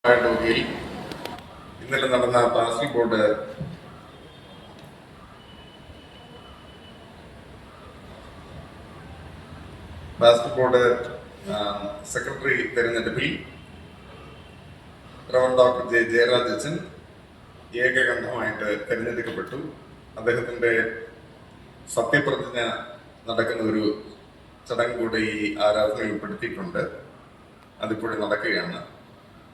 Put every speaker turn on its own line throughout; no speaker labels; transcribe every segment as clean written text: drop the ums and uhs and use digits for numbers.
ഇന്നലെ നടന്ന കാസർഗോഡ് സെക്രട്ടറി തെരഞ്ഞെടുപ്പിൽ ഡോക്ടർ ജയരാജൻ ഏകകണ്ഠമായിട്ട് തെരഞ്ഞെടുക്കപ്പെട്ടു. അദ്ദേഹത്തിന്റെ സത്യപ്രതിജ്ഞ നടക്കുന്ന ഒരു ചടങ്ങ് കൂടെ ഈ ആരാധനയിൽ ഉൾപ്പെടുത്തിയിട്ടുണ്ട്. അതിപ്പോഴും നടക്കുകയാണ്.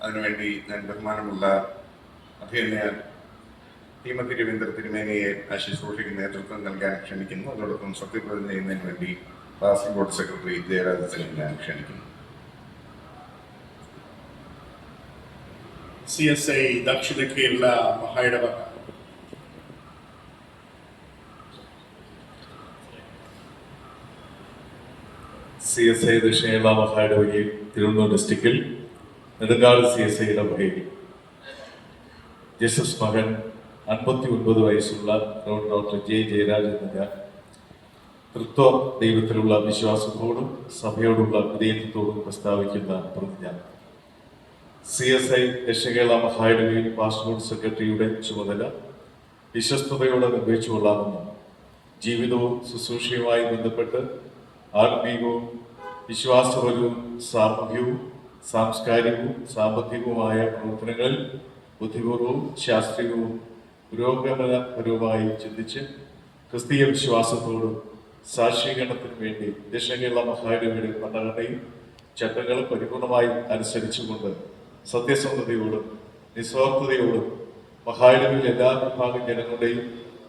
അതിനുവേണ്ടി ഞാൻ ബഹുമാനമുള്ള അഭിനയ ശ്രീമതി രവീന്ദ്ര തിരുമേനിയെ ശുശ്രൂഷയ്ക്ക് നേതൃത്വം നൽകാൻ ക്ഷണിക്കുന്നു. അതോടൊപ്പം സത്യപ്രതിജ്ഞ ചെയ്യുന്നതിന് വേണ്ടി കാസർഗോഡ് സെക്രട്ടറി ജയരാജനെ ഞാൻ ക്ഷണിക്കുന്നു.
CSI ദക്ഷിണ കേരള മഹായിടവക
CSI ദക്ഷിണ കേരള മഹായിടവകയിൽ തിരുവനന്തപുരം ഡിസ്ട്രിക്റ്റിൽ നെടുങ്കാട് CSI ഇടവകയിൽ ജസ്റ്റിസ് മകൻ 59 വയസ്സുള്ള ഡോക്ടർ ജയരാജൻ എന്ന തൃത്വ ദൈവത്തിലുള്ള വിശ്വാസത്തോടും സഭയോടുള്ള വിധേയത്വത്തോടും പ്രസ്താവിക്കുന്ന പ്രതിജ്ഞ. CSI ദക്ഷിണ കേരള മഹായിടവകയിൽ പാസ്റ്റോറൽ സെക്രട്ടറിയുടെ ചുമതല വിശ്വസ്തയോടെ നിർവഹിച്ചുകൊള്ളാമെന്നും ജീവിതവും ശുശ്രൂഷയുമായി ബന്ധപ്പെട്ട് ആത്മീയവും വിശ്വാസപരവും സാമൂഹ്യവും സാംസ്കാരികവും സാമ്പത്തികവുമായ പ്രവർത്തനങ്ങളിൽ ബുദ്ധിപൂർവവും ശാസ്ത്രീയവും പുരോഗമനപരവുമായി ചിന്തിച്ച് ക്രിസ്തീയ വിശ്വാസത്തോടും സാക്ഷീകരണത്തിനു വേണ്ടി ദക്ഷിണ കേരള മഹായിടവകയുടെ ഭരണഘടനയും ചട്ടങ്ങളും പരിപൂർണമായി അനുസരിച്ചുകൊണ്ട് സത്യസന്ധതയോടും നിസ്വാർത്ഥതയോടും മഹായിടവകയിലെ എല്ലാ വിഭാഗം ജനങ്ങളുടെയും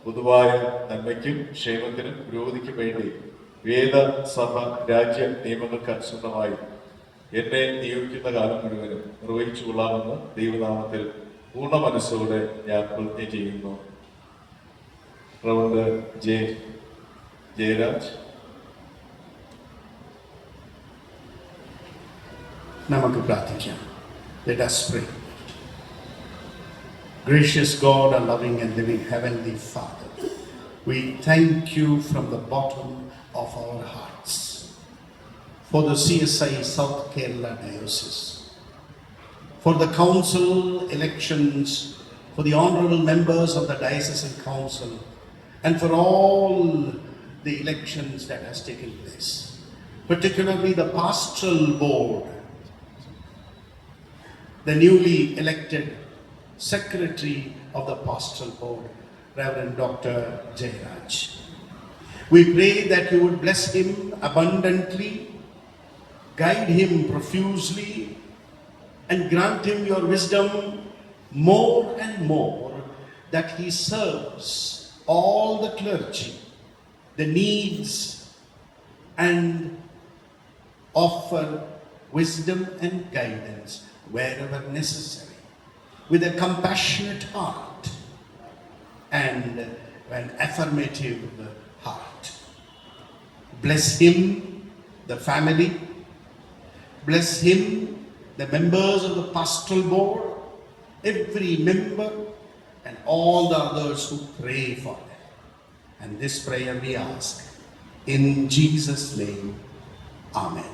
പൊതുവായ നന്മയ്ക്കും ക്ഷേമത്തിനും പുരോഗതിക്കും വേണ്ടി വേദ സഭ രാജ്യ നിയമങ്ങൾക്ക് അനുസൃതമായി എന്നെ നിയോഗിക്കുന്ന കാലം മുഴുവനും നിർവഹിച്ചു കൊള്ളാമെന്ന് ദൈവനാമത്തിൽ പൂർണ്ണ മനസ്സോടെ ഞാൻ പ്രതിജ്ഞ ചെയ്യുന്നു. റവണ്ട് ജയരാജ്.
നമുക്ക് പ്രാർത്ഥിക്കാം. Let us pray. Gracious God, our loving and living Heavenly Father, we thank you from the bottom of our hearts for the CSI South Kerala Diocese, for the council elections, for the honorable members of the Diocesan Council, and for all the elections that has taken place, particularly the pastoral board, the newly elected secretary of the pastoral board, Reverend Dr. Jayaraj. We pray that you would bless him abundantly, guide him profusely, and grant him your wisdom more and more, that he serves all the clergy, the needs, and offer wisdom and guidance wherever necessary, with a compassionate heart and an affirmative heart. Bless him, the family, bless him, the members of the pastoral board, every member, and all the others who pray for them. And this prayer we ask in Jesus' name. Amen.